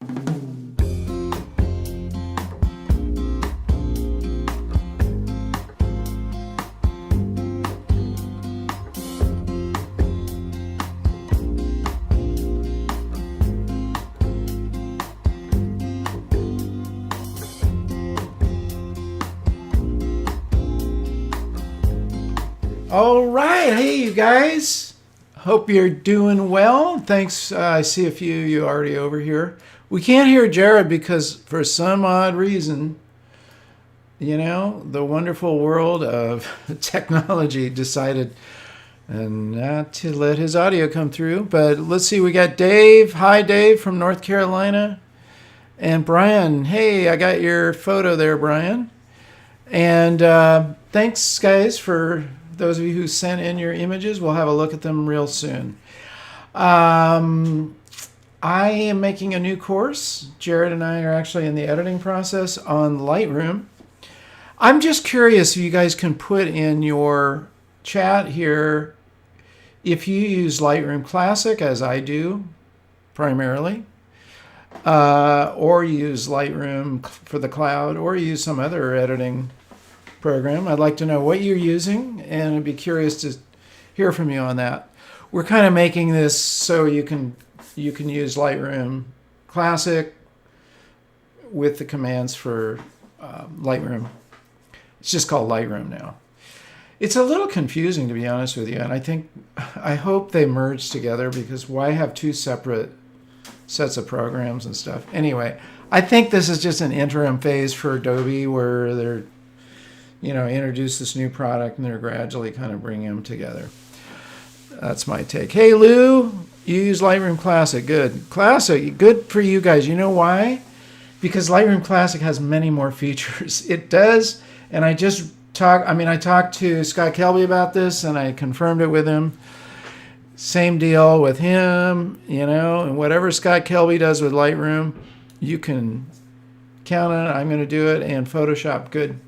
All right, hey you guys. Hope you're doing well. Thanks. I see a few of you already over here. We can't hear Jared because for some odd reason, the wonderful world of technology decided not to let his audio come through. But let's see, we got Dave. Hi, Dave from North Carolina. And Brian. Hey, I got your photo there, Brian. And thanks, guys, for those of you who sent in your images. We'll have a look at them real soon. I am making a new course. Jared and I are actually in the editing process on Lightroom. I'm just curious if you guys can put in your chat here if you use Lightroom Classic, as I do primarily, or use Lightroom for the cloud, or use some other editing program. I'd like to know what you're using, and I'd be curious to hear from you on that. We're kind of making this so you can use Lightroom Classic with the commands for Lightroom. It's just called Lightroom now. It's a little confusing, to be honest with you, and I hope they merge together, because why have two separate sets of programs and stuff? Anyway, I think this is just an interim phase for Adobe where they're introduce this new product and they're gradually kind of bringing them together. That's my take. Hey, Lou, you use Lightroom Classic. Good. Classic, good for you guys. You know why? Because Lightroom Classic has many more features. It does, and I talked to Scott Kelby about this, and I confirmed it with him. Same deal with him, and whatever Scott Kelby does with Lightroom, you can count on it. I'm going to do it, and Photoshop, good.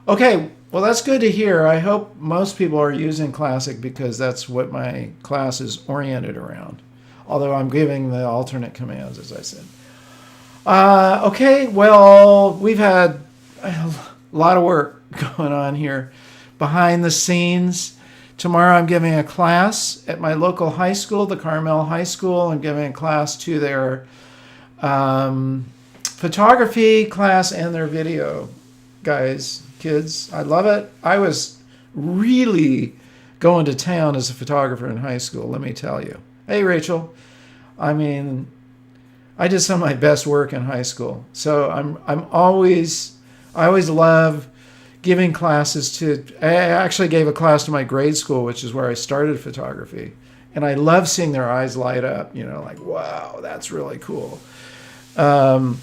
Okay, well, that's good to hear. I hope most people are using Classic, because that's what my class is oriented around. Although I'm giving the alternate commands, as I said. Okay, well, we've had a lot of work going on here behind the scenes. Tomorrow I'm giving a class at my local high school, the Carmel High School. I'm giving a class to their photography class and their video guys. Kids, I love it. I was really going to town as a photographer in high school, let me tell you. Hey, Rachel. I did some of my best work in high school. So I always love giving classes I actually gave a class to my grade school, which is where I started photography. And I love seeing their eyes light up, like, wow, that's really cool. Oh,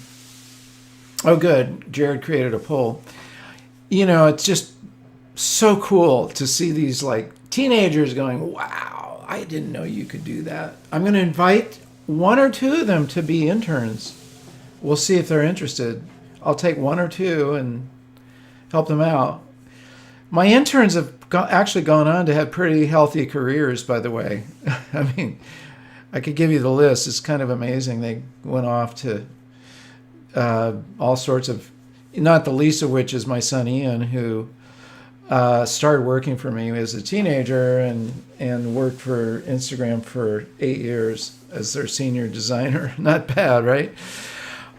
good. Jared created a poll. It's just so cool to see these teenagers going, wow, I didn't know you could do that. I'm going to invite one or two of them to be interns. We'll see if they're interested. I'll take one or two and help them out. My interns have actually gone on to have pretty healthy careers, by the way. I could give you the list. It's kind of amazing. They went off to all sorts of, not the least of which is my son Ian, who started working for me as a teenager and worked for Instagram for 8 years as their senior designer. Not bad, right?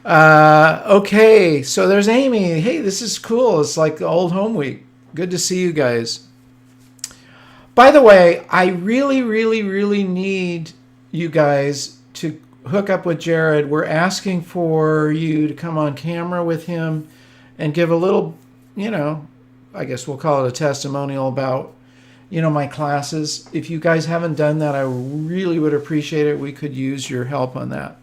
Okay, so there's Amy. Hey, this is cool. It's like the old home week. Good to see you guys. By the way, I really, really, really need you guys to hook up with Jared. We're asking for you to come on camera with him and give a little, I guess we'll call it a testimonial about, my classes. If you guys haven't done that, I really would appreciate it. We could use your help on that.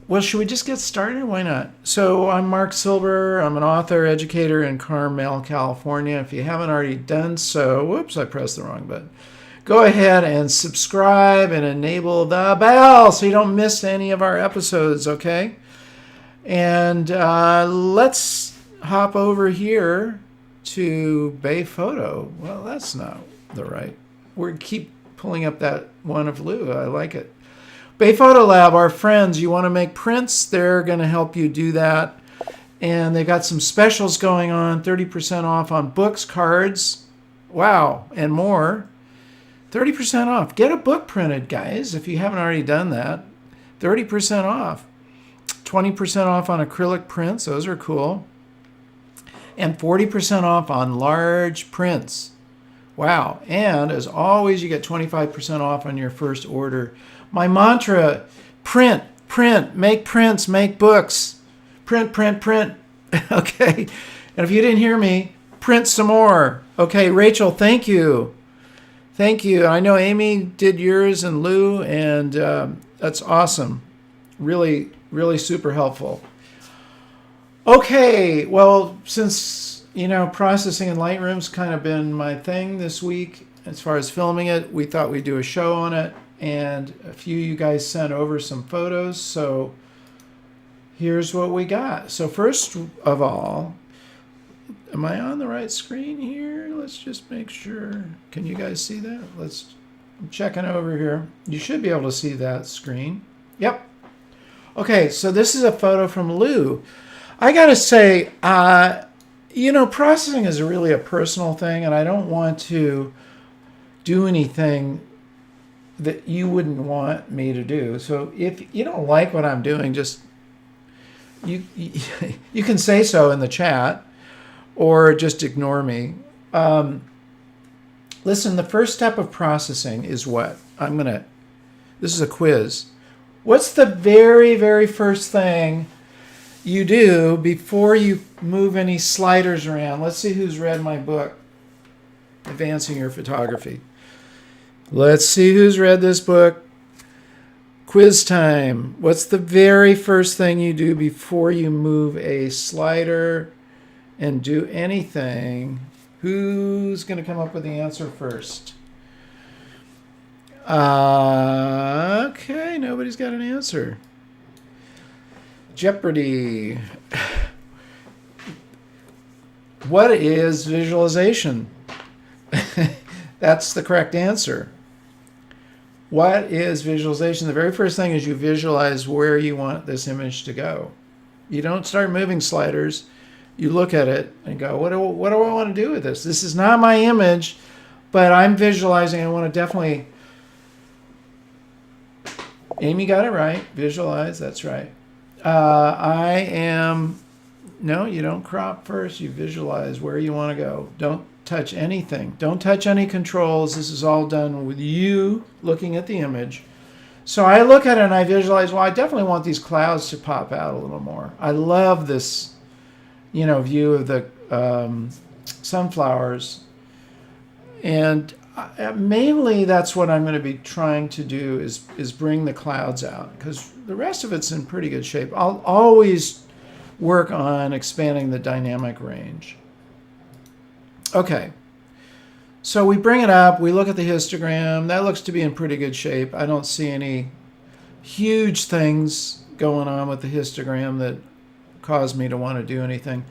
Well, should we just get started? Why not? So I'm Marc Silber. I'm an author, educator in Carmel, California. If you haven't already done so, whoops, I pressed the wrong button. Go ahead and subscribe and enable the bell so you don't miss any of our episodes, okay? And let's hop over here to Bay Photo. Well, that's not the right. We keep pulling up that one of Lou. I like it. Bay Photo Lab, our friends, you want to make prints, they're going to help you do that. And they got some specials going on, 30% off on books, cards, wow, and more. 30% off. Get a book printed, guys, if you haven't already done that. 30% off. 20% off on acrylic prints, those are cool. And 40% off on large prints. Wow. And as always, you get 25% off on your first order. My mantra, print, print, make prints, make books. Print, print, print. Okay. And if you didn't hear me, print some more. Okay, Rachel, thank you. Thank you. I know Amy did yours and Lou, and that's awesome. Really, really super helpful. Okay, well, since, processing in Lightroom's kind of been my thing this week as far as filming it, we thought we'd do a show on it. And a few of you guys sent over some photos, so here's what we got. So first of all, am I on the right screen here? Let's just make sure. Can you guys see that? I'm checking over here. You should be able to see that screen. Yep. Okay, so this is a photo from Lou. I gotta say, processing is really a personal thing, and I don't want to do anything that you wouldn't want me to do. So if you don't like what I'm doing, just you can say so in the chat, or just ignore me. Listen, the first step of processing is what? This is a quiz. What's the very, very first thing you do before you move any sliders around? Let's see who's read my book, Advancing Your Photography. Let's see who's read this book. Quiz time. What's the very first thing you do before you move a slider and do anything? Who's going to come up with the answer first? Okay, nobody's got an answer. Jeopardy. What is visualization? That's the correct answer. What is visualization? The very first thing is you visualize where you want this image to go. You don't start moving sliders. You look at it and go, what do I want to do with this? This is not my image, but I'm visualizing. I want to definitely... Amy got it right. Visualize, that's right. No, you don't crop first. You visualize where you want to go. Don't touch anything. Don't touch any controls. This is all done with you looking at the image. So I look at it and I visualize, well, I definitely want these clouds to pop out a little more. I love this, view of the sunflowers. And mainly that's what I'm going to be trying to do is bring the clouds out, because the rest of it's in pretty good shape. I'll always work on expanding the dynamic range. Okay, so we bring it up, we look at the histogram. That looks to be in pretty good shape. I don't see any huge things going on with the histogram that cause me to want to do anything.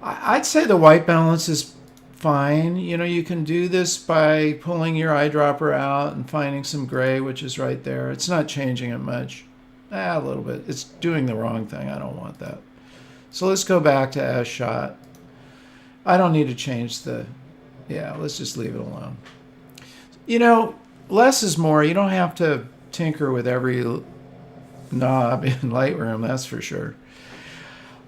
I'd say the white balance is fine. You can do this by pulling your eyedropper out and finding some gray, which is right there. It's not changing it much. A little bit. It's doing the wrong thing. I don't want that. So let's go back to as shot. I don't need to change let's just leave it alone. Less is more. You don't have to tinker with every knob in Lightroom, that's for sure.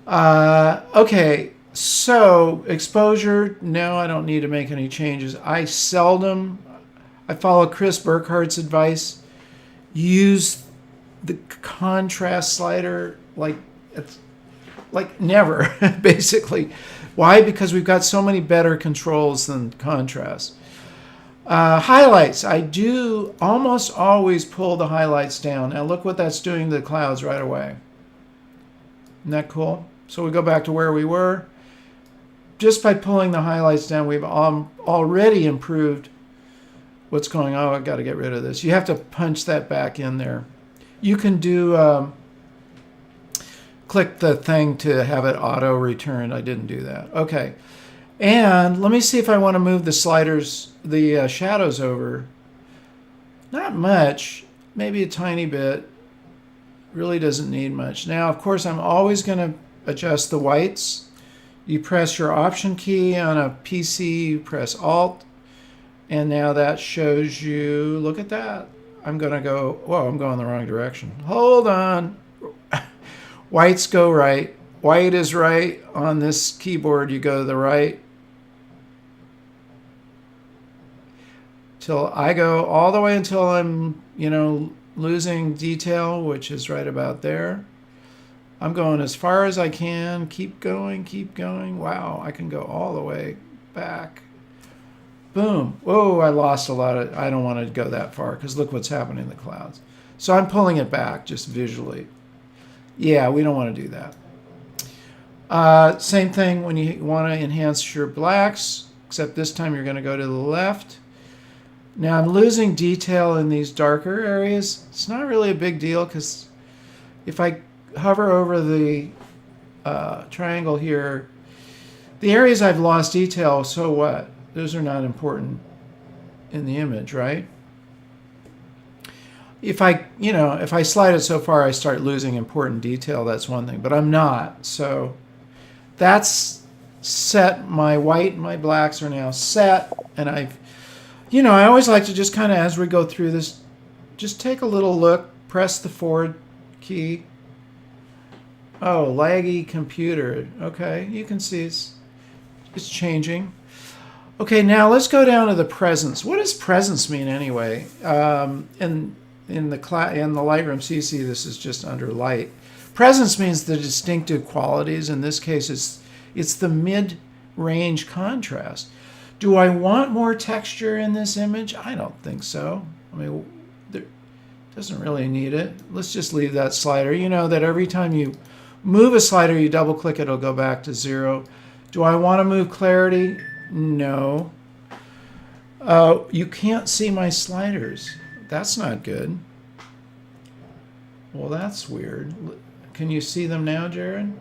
Okay, so exposure, no, I don't need to make any changes. I follow Chris Burkhart's advice. Use the contrast slider like never, basically. Why? Because we've got so many better controls than contrast. Highlights. I do almost always pull the highlights down. Now look what that's doing to the clouds right away. Isn't that cool? So we go back to where we were. Just by pulling the highlights down, we've already improved what's going on. I've got to get rid of this. You have to punch that back in there. You can do... click the thing to have it auto return. I didn't do that. Okay. And let me see if I want to move the sliders, the shadows over. Not much. maybe a tiny bit. Really doesn't need much. Now, of course, I'm always going to adjust the whites. You press your Option key on a PC, you press Alt, and now that shows you, look at that. I'm going to go, whoa, I'm going the wrong direction. Hold on. Whites go right. White is right. On this keyboard, you go to the right. Till I go all the way until I'm, losing detail, which is right about there. I'm going as far as I can. Keep going, keep going. Wow, I can go all the way back. Boom. Whoa, I lost a lot of, I don't want to go that far because look what's happening in the clouds. So I'm pulling it back just visually. Yeah, we don't want to do that. Same thing when you want to enhance your blacks, except this time you're going to go to the left. Now I'm losing detail in these darker areas. It's not really a big deal because if I hover over the triangle here, the areas I've lost detail, so what? Those are not important in the image, right? If I slide it so far I start losing important detail, that's one thing, but I'm not. So that's set. My white and my blacks are now set, and I always like to just kind of, as we go through this, just take a little look, press the forward key. Oh, laggy computer. Okay, you can see it's changing. Okay, now let's go down to the presence. What does presence mean anyway? In the Lightroom CC, this is just under light. Presence means the distinctive qualities. In this case, it's the mid-range contrast. Do I want more texture in this image? I don't think so. I mean, there doesn't really need it. Let's just leave that slider. You know that every time you move a slider, you double click it, it'll go back to 0. Do I want to move clarity? No. You can't see my sliders. That's not good. Well, that's weird. Can you see them now, Jared?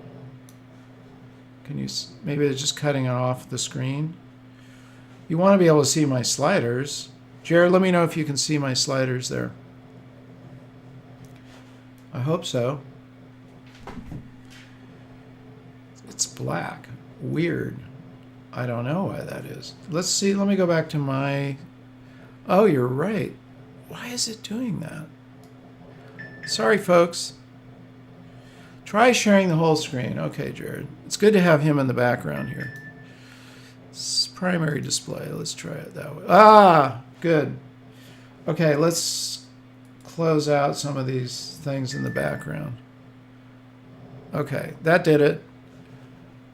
Maybe they're just cutting it off the screen. You want to be able to see my sliders. Jared, let me know if you can see my sliders there. I hope so. It's black. Weird. I don't know why that is. Let's see. Let me go back to my... Oh, you're right. Why is it doing that? Sorry, folks. Try sharing the whole screen. Okay, Jared. It's good to have him in the background here. Primary display. Let's try it that way. Ah, good. Okay, let's close out some of these things in the background. Okay, that did it.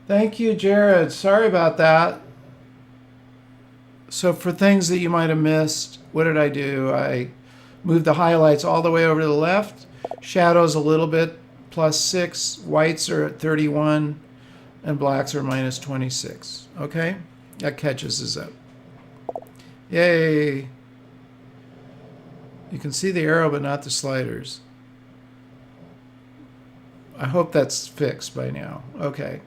Thank you, Jared. Sorry about that. So for things that you might have missed, what did I do? I moved the highlights all the way over to the left. Shadows a little bit, +6. Whites are at 31. And blacks are -26. Okay? That catches us up. Yay! You can see the arrow but not the sliders. I hope that's fixed by now. Okay.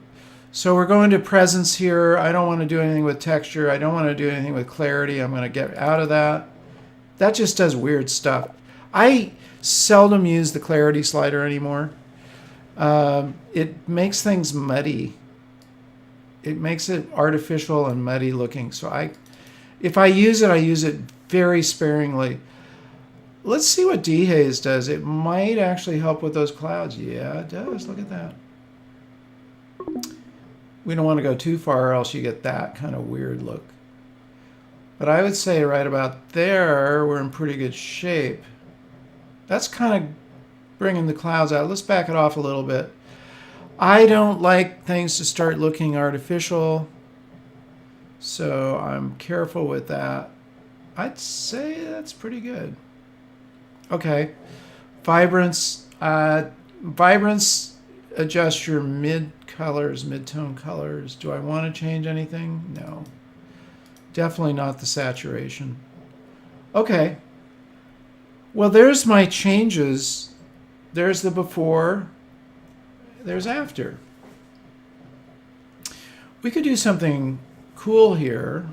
So we're going to presence here. I don't want to do anything with texture. I don't want to do anything with clarity. I'm going to get out of that. That just does weird stuff. I seldom use the clarity slider anymore. It makes things muddy. It makes it artificial and muddy looking. So if I use it very sparingly. Let's see what dehaze does. It might actually help with those clouds. Yeah, it does. Look at that. We don't want to go too far or else you get that kind of weird look. But I would say right about there, we're in pretty good shape. That's kind of bringing the clouds out. Let's back it off a little bit. I don't like things to start looking artificial, so I'm careful with that. I'd say that's pretty good. Okay, vibrance. Vibrance, adjust your mid-tone colors. Do I want to change anything? No. Definitely not the saturation. Okay. Well, there's my changes. There's the before. There's after. We could do something cool here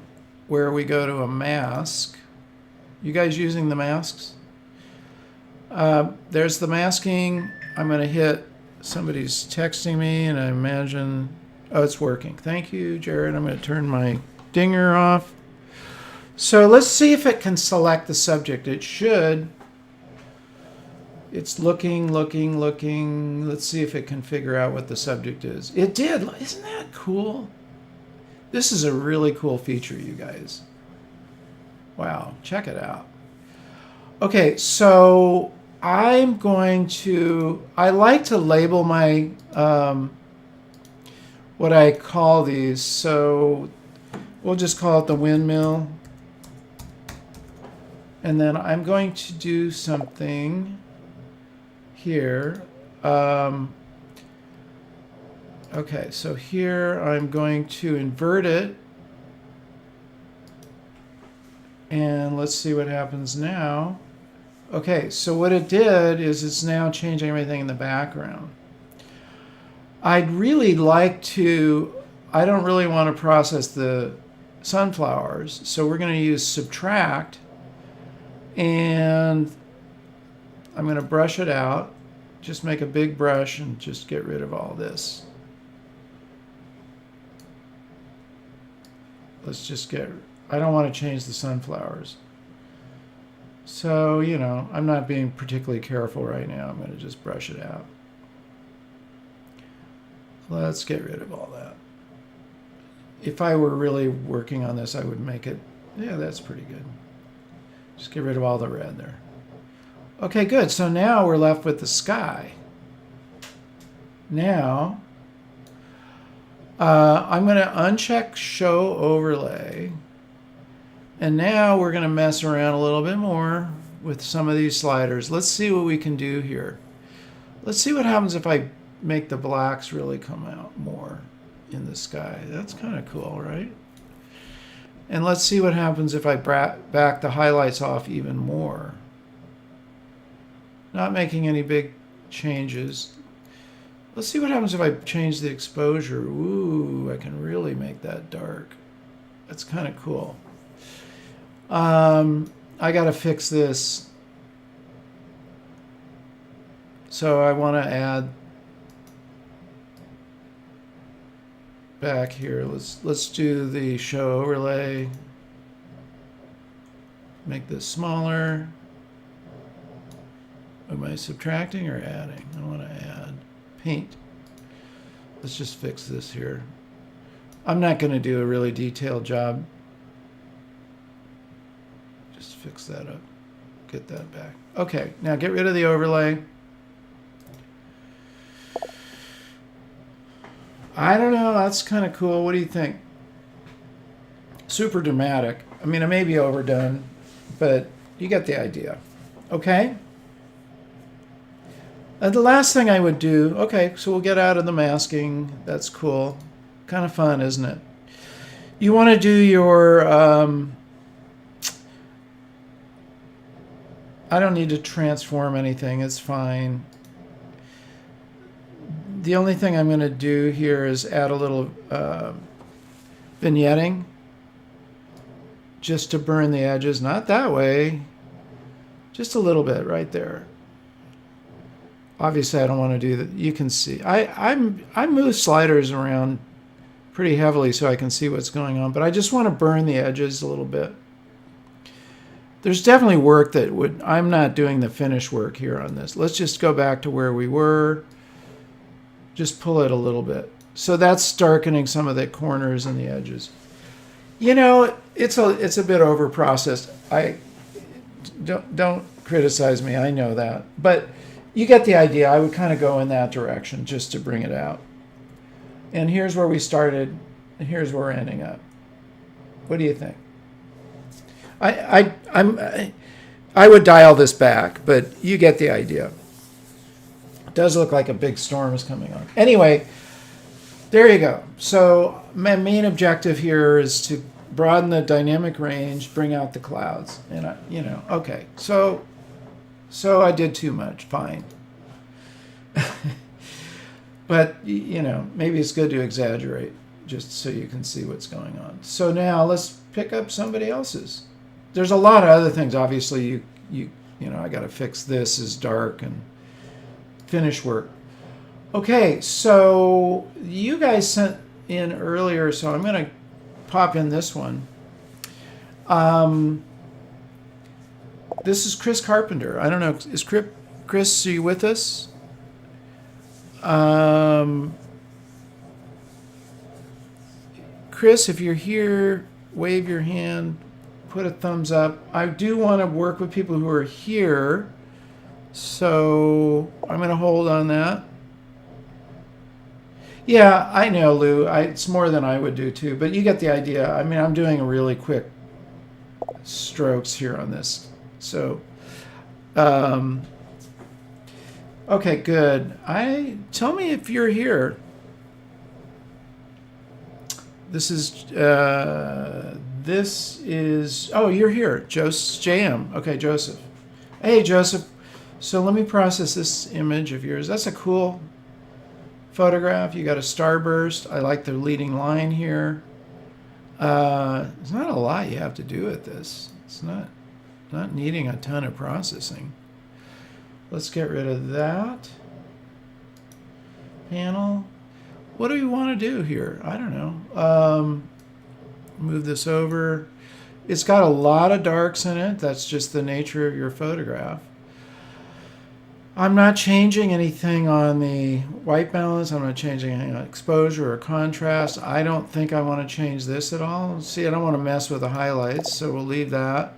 where we go to a mask. You guys using the masks? There's the masking. I'm going to hit, somebody's texting me, and I imagine, oh, it's working. Thank you, Jared. I'm going to turn my dinger off. So let's see if it can select the subject. It should. It's looking. Let's see if it can figure out what the subject is. It did. Isn't that cool? This is a really cool feature, you guys. Wow, check it out. Okay, so I'm going to, I like to label my, what I call these. So we'll just call it the windmill. And then I'm going to do something here. Okay, so here I'm going to invert it. And let's see what happens now. Okay, so what it did is it's now changing everything in the background. I'd really like to, I don't really want to process the sunflowers, so we're going to use subtract, and I'm going to brush it out. Just make a big brush and just get rid of all this. Let's just get, I don't want to change the sunflowers. So, you know, I'm not being particularly careful right now. I'm going to just brush it out. Let's get rid of all that. If I were really working on this, I would make it, yeah, that's pretty good. Just get rid of all the red there. Okay, good. So now we're left with the sky. Now, I'm going to uncheck Show Overlay. And now we're going to mess around a little bit more with some of these sliders. Let's see what we can do here. Let's see what happens if I make the blacks really come out more in the sky. That's kind of cool, right? And let's see what happens if I back the highlights off even more. Not making any big changes. Let's see what happens if I change the exposure. Ooh, I can really make that dark. That's kind of cool. I got to fix this. So I want to add back here. Let's do the show overlay. Make this smaller. Am I subtracting or adding? I want to add paint. Let's just fix this here. I'm not going to do a really detailed job. Just fix that up. Get that back. Okay, now get rid of the overlay. I don't know, that's kind of cool. What do you think? Super dramatic. I mean, it may be overdone, but you get the idea. Okay? The last thing I would do, okay, so we'll get out of the masking. That's cool. Kind of fun, isn't it? You want to do your, I don't need to transform anything. It's fine. The only thing I'm going to do here is add a little vignetting just to burn the edges. Not that way. Just a little bit right there. Obviously, I don't want to do that. You can see. I move sliders around pretty heavily so I can see what's going on, but I just want to burn the edges a little bit. There's definitely work that would, I'm not doing the finish work here on this. Let's just go back to where we were. Just pull it a little bit. So that's darkening some of the corners and the edges. You know, it's a bit over processed. Don't criticize me. I know that, but you get the idea. I would kind of go in that direction just to bring it out. And here's where we started, and here's where we're ending up. What do you think? I would dial this back, but you get the idea. It does look like a big storm is coming on. Anyway, there you go. So my main objective here is to broaden the dynamic range, bring out the clouds, and okay. So I did too much. Fine. But maybe it's good to exaggerate just so you can see what's going on. So now let's pick up somebody else's. There's a lot of other things. Obviously, you you know, I got to fix this as dark and finish work. Okay, so you guys sent in earlier, so I'm going to pop in this one. This is Chris Carpenter. I don't know, is Chris, are you with us? Chris, if you're here, wave your hand, put a thumbs up. I do want to work with people who are here, so I'm going to hold on that. Yeah, I know, Lou. It's more than I would do too, but you get the idea. I mean, I'm doing a really quick strokes here on this. So, okay, good. Tell me if you're here. This is oh, you're here, Joseph JM. Okay, Joseph. Hey, Joseph. So let me process this image of yours. That's a cool photograph. You got a starburst. I like the leading line here. There's not a lot you have to do with this. It's not needing a ton of processing. Let's get rid of that panel. What do we want to do here? I don't know. Move this over. It's got a lot of darks in it. That's just the nature of your photograph. I'm not changing anything on the white balance. I'm not changing any exposure or contrast. I don't think I want to change this at all. See, I don't want to mess with the highlights, so we'll leave that.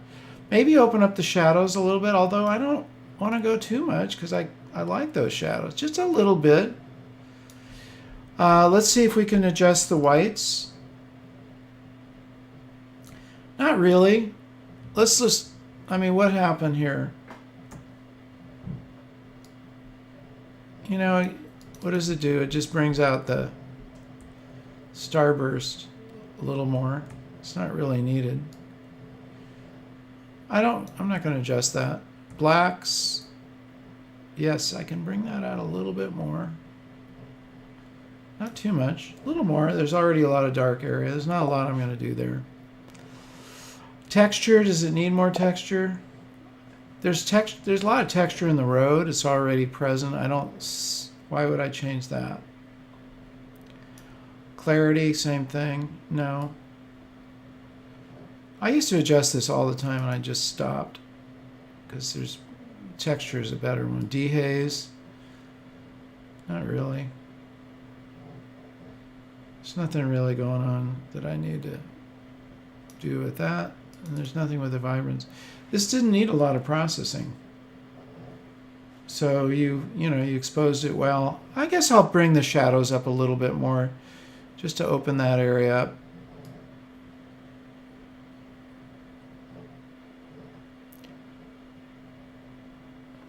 Maybe open up the shadows a little bit, although I don't want to go too much because I like those shadows. Just a little bit. Let's see if we can adjust the whites. Not really. Let's just, I mean, what happened here? You know, what does it do? It just brings out the starburst a little more. It's not really needed. I'm not going to adjust that. Blacks. Yes, I can bring that out a little bit more. Not too much. A little more. There's already a lot of dark area. There's not a lot I'm going to do there. Texture. Does it need more texture? There's a lot of texture in the road. It's already present. Why would I change that? Clarity, same thing. No. I used to adjust this all the time and I just stopped because texture is a better one. Dehaze. Not really. There's nothing really going on that I need to do with that. And there's nothing with the vibrance. This didn't need a lot of processing. So you exposed it well. I guess I'll bring the shadows up a little bit more just to open that area up.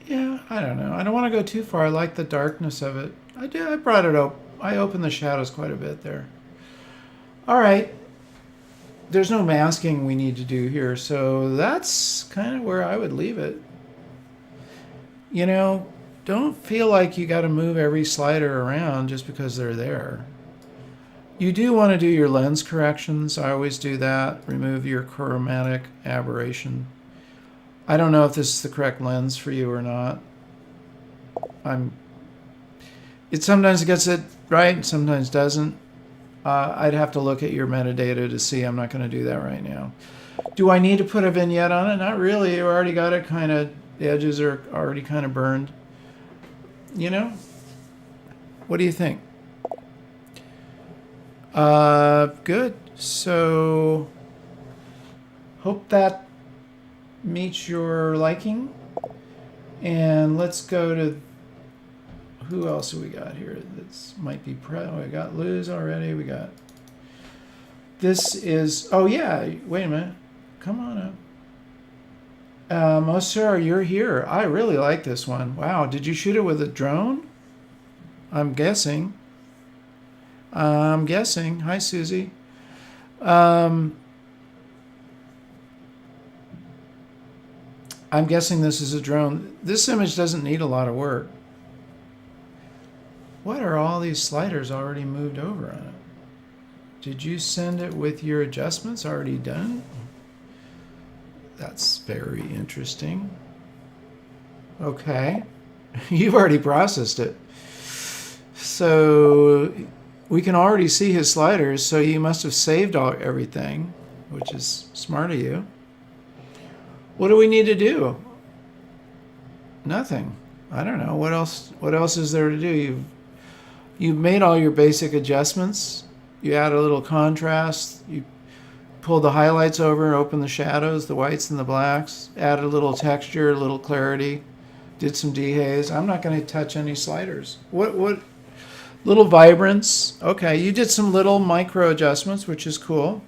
Yeah, I don't know. I don't want to go too far. I like the darkness of it. I brought it up. I opened the shadows quite a bit there. All right. There's no masking we need to do here, so that's kind of where I would leave it. You know, don't feel like you got to move every slider around just because they're there. You do want to do your lens corrections. I always do that. Remove your chromatic aberration. I don't know if this is the correct lens for you or not. It sometimes gets it right and sometimes doesn't. I'd have to look at your metadata to see. I'm not going to do that right now. Do I need to put a vignette on it? Not really. You already got it kind of, the edges are already kind of burned. You know? What do you think? Good. So, hope that meets your liking. And let's go to, who else have we got here? This might be we got Luz already. We got, this is, oh yeah, wait a minute. Come on up. Monsieur, you're here. I really like this one. Wow, did you shoot it with a drone? I'm guessing. Hi, Susie. I'm guessing this is a drone. This image doesn't need a lot of work. What are all these sliders already moved over on it? Did you send it with your adjustments already done? That's very interesting. Okay. You've already processed it. So we can already see his sliders, so you must have saved everything, which is smart of you. What do we need to do? Nothing. I don't know. What else is there to do? You've made all your basic adjustments. You add a little contrast. You pulled the highlights over and opened the shadows, the whites and the blacks. Added a little texture, a little clarity. Did some dehaze. I'm not going to touch any sliders. What little vibrance. Okay, you did some little micro adjustments, which is cool.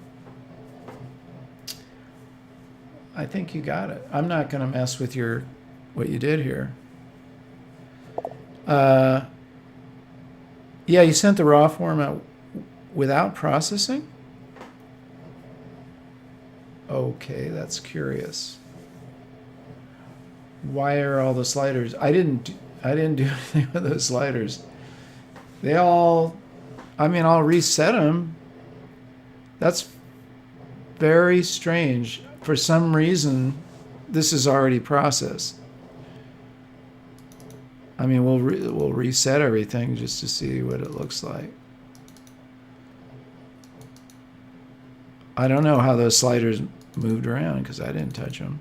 I think you got it. I'm not going to mess with what you did here. Yeah, you sent the raw format without processing? Okay, that's curious. Why are all the sliders? I didn't do anything with those sliders. I'll reset them. That's very strange. For some reason, this is already processed. I mean, we'll reset everything just to see what it looks like. I don't know how those sliders moved around because I didn't touch them.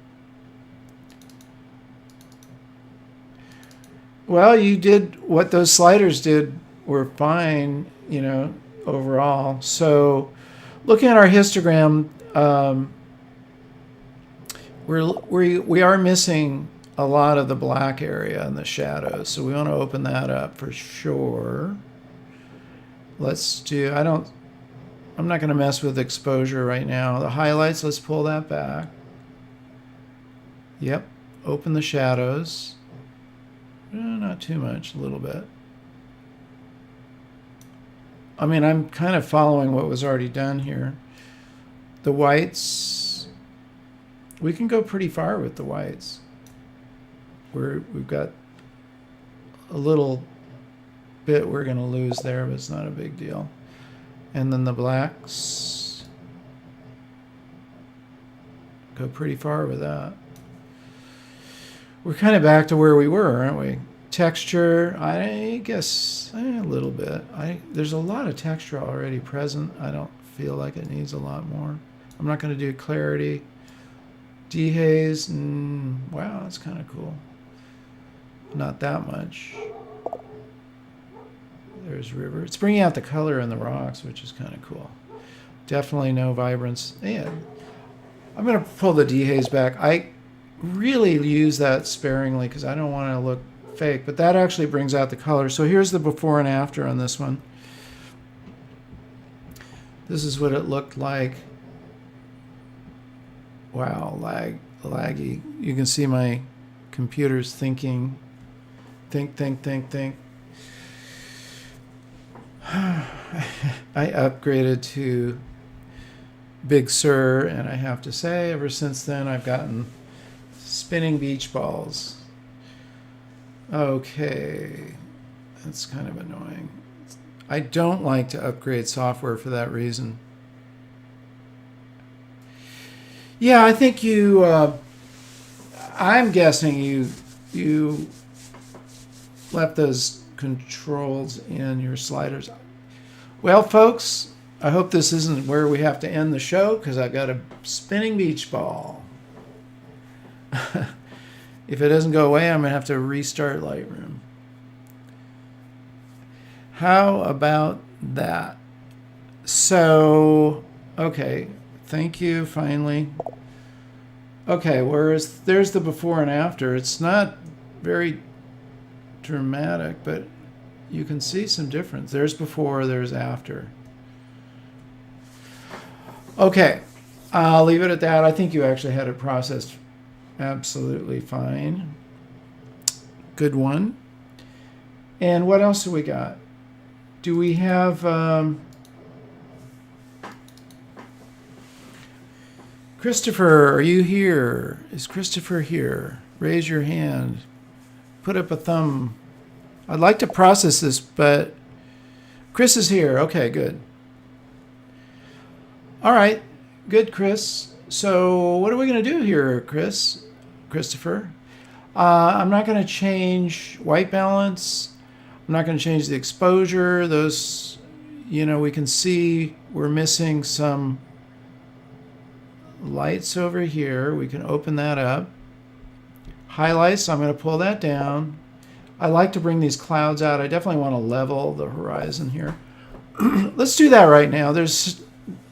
Well, you did what those sliders did were fine, overall. So looking at our histogram, we are missing a lot of the black area and the shadows. So we want to open that up for sure. I'm not going to mess with exposure right now. The highlights, let's pull that back. Yep, open the shadows. Not too much, a little bit. I mean, I'm kind of following what was already done here. The whites, we can go pretty far with the whites. We've got a little bit we're going to lose there, but it's not a big deal. And then the blacks, go pretty far with that. We're kind of back to where we were, aren't we? Texture, I guess a little bit. There's a lot of texture already present. I don't feel like it needs a lot more. I'm not going to do clarity. Dehaze, wow, that's kind of cool. Not that much. There's river. It's bringing out the color in the rocks, which is kind of cool. Definitely no vibrance. And I'm going to pull the dehaze back. I really use that sparingly because I don't want to look fake, but that actually brings out the color. So here's the before and after on this one. This is what it looked like. Wow, laggy. You can see my computer's thinking. Think. I upgraded to Big Sur, and I have to say, ever since then, I've gotten spinning beach balls. Okay, that's kind of annoying. I don't like to upgrade software for that reason. Yeah, I think I'm guessing you left those controls in your sliders. Well, folks, I hope this isn't where we have to end the show because I've got a spinning beach ball. If it doesn't go away, I'm going to have to restart Lightroom. How about that? So, okay, thank you, finally. Okay, there's the before and after. It's not very dramatic, but you can see some difference. There's before, there's after. Okay, I'll leave it at that. I think you actually had it processed absolutely fine. Good one. And what else do we got? Do we have Christopher, are you here? Is Christopher here? Raise your hand. Put up a thumb. I'd like to process this, but Chris is here. Okay, good. All right, good, Chris. So what are we going to do here, Christopher? I'm not going to change white balance. I'm not going to change the exposure. Those, we can see we're missing some lights over here. We can open that up. Highlights, I'm going to pull that down. I like to bring these clouds out. I definitely want to level the horizon here. Let's do that right now. There's,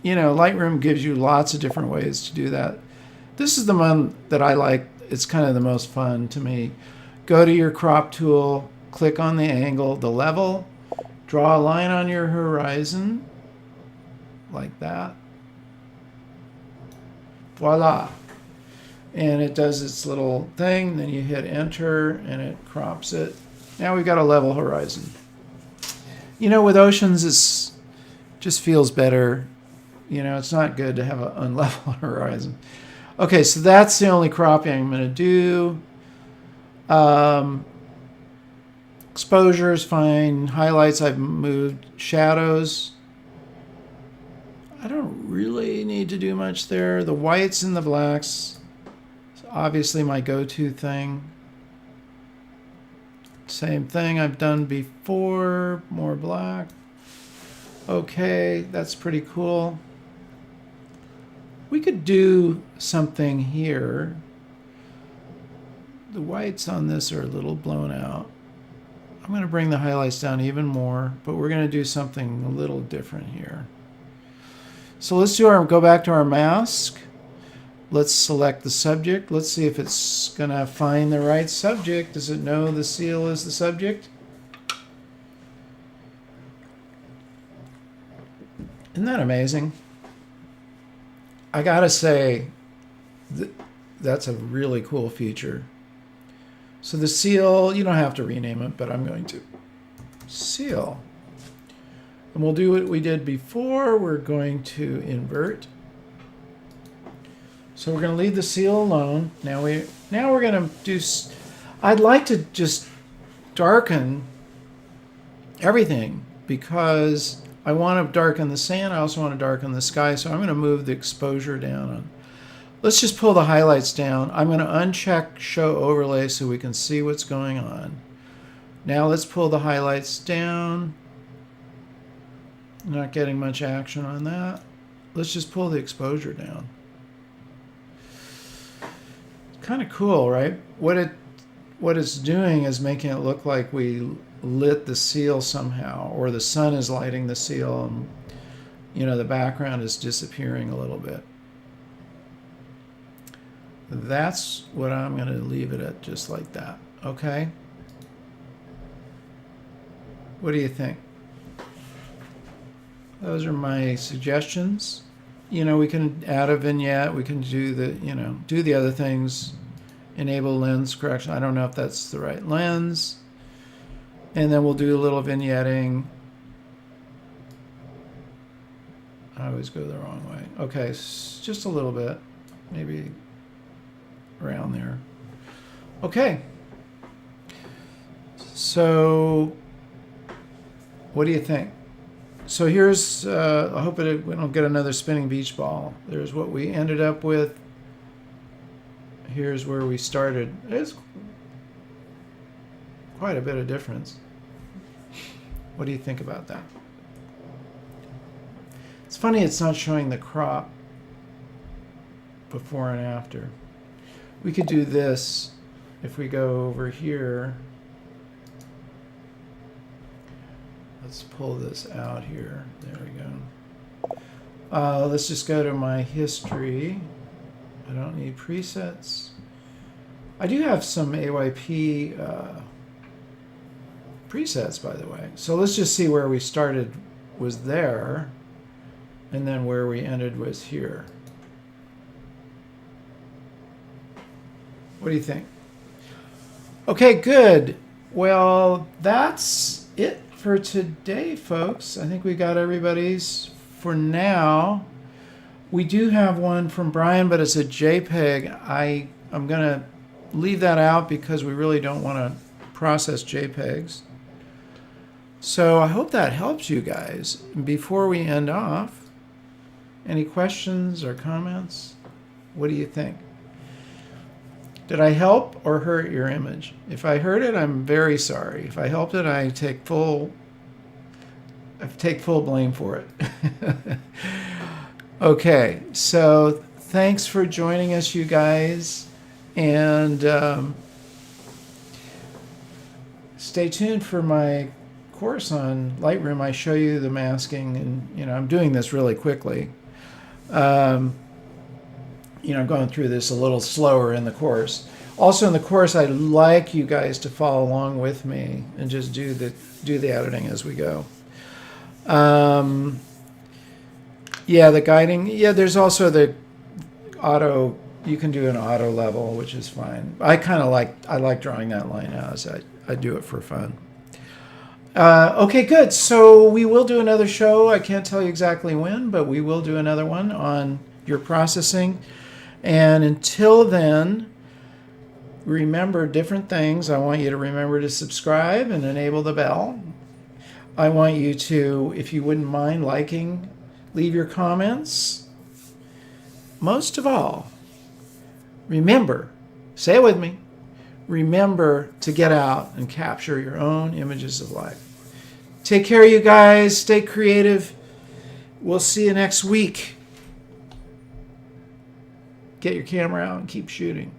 Lightroom gives you lots of different ways to do that. This is the one that I like. It's kind of the most fun to me. Go to your crop tool, click on the angle, the level, draw a line on your horizon, like that. Voila. And it does its little thing, then you hit enter and it crops it. Now we've got a level horizon. With oceans, it just feels better. It's not good to have an unlevel horizon. Okay, so that's the only cropping I'm going to do. Exposure is fine. Highlights, I've moved. Shadows, I don't really need to do much there. The whites and the blacks, obviously my go-to thing. Same thing I've done before, more black. Okay, that's pretty cool. We could do something here. The whites on this are a little blown out. I'm going to bring the highlights down even more, but we're going to do something a little different here. So let's go back to our mask. Let's select the subject. Let's see if it's going to find the right subject. Does it know the seal is the subject? Isn't that amazing? I gotta say, that's a really cool feature. So the seal, you don't have to rename it, but I'm going to. Seal. And we'll do what we did before. We're going to invert. So we're going to leave the seal alone. Now we're going to do. I'd like to just darken everything because I want to darken the sand. I also want to darken the sky. So I'm going to move the exposure down. Let's just pull the highlights down. I'm going to uncheck show overlay so we can see what's going on. Now let's pull the highlights down. Not getting much action on that. Let's just pull the exposure down. Kind of cool, right? What it's doing is making it look like we lit the seal somehow, or the sun is lighting the seal, and the background is disappearing a little bit. That's what I'm going to leave it at, just like that. Okay? What do you think? Those are my suggestions. We can add a vignette. We can do the other things. Enable lens correction. I don't know if that's the right lens. And then we'll do a little vignetting. I always go the wrong way. Okay, just a little bit. Maybe around there. Okay. So, what do you think? So here's, I hope we don't get another spinning beach ball. There's what we ended up with. Here's where we started. There's quite a bit of difference. What do you think about that? It's funny it's not showing the crop before and after. We could do this if we go over here. Let's pull this out here. There we go. Let's just go to my history. I don't need presets. I do have some AYP presets, by the way. So let's just see where we started was there, and then where we ended was here. What do you think? Okay, good. Well, that's it for today, folks. I think we got everybody's for now. We do have one from Brian, but it's a JPEG. I'm going to leave that out because we really don't want to process JPEGs. So I hope that helps you guys. Before we end off, any questions or comments? What do you think? Did I help or hurt your image? If I hurt it, I'm very sorry. If I helped it, I take full blame for it. Okay, so thanks for joining us, you guys, and stay tuned for my course on Lightroom. I show you the masking, and I'm doing this really quickly. I'm going through this a little slower in the course. Also in the course, I'd like you guys to follow along with me and just do the editing as we go. The guiding. Yeah, there's also the auto. You can do an auto level, which is fine. I like drawing that line out. As I do it for fun. Okay, good. So we will do another show. I can't tell you exactly when, but we will do another one on your processing. And until then, remember different things. I want you to remember to subscribe and enable the bell. I want you to, if you wouldn't mind liking, leave your comments. Most of all, remember, say it with me, remember to get out and capture your own images of life. Take care, you guys. Stay creative. We'll see you next week. Get your camera out and keep shooting.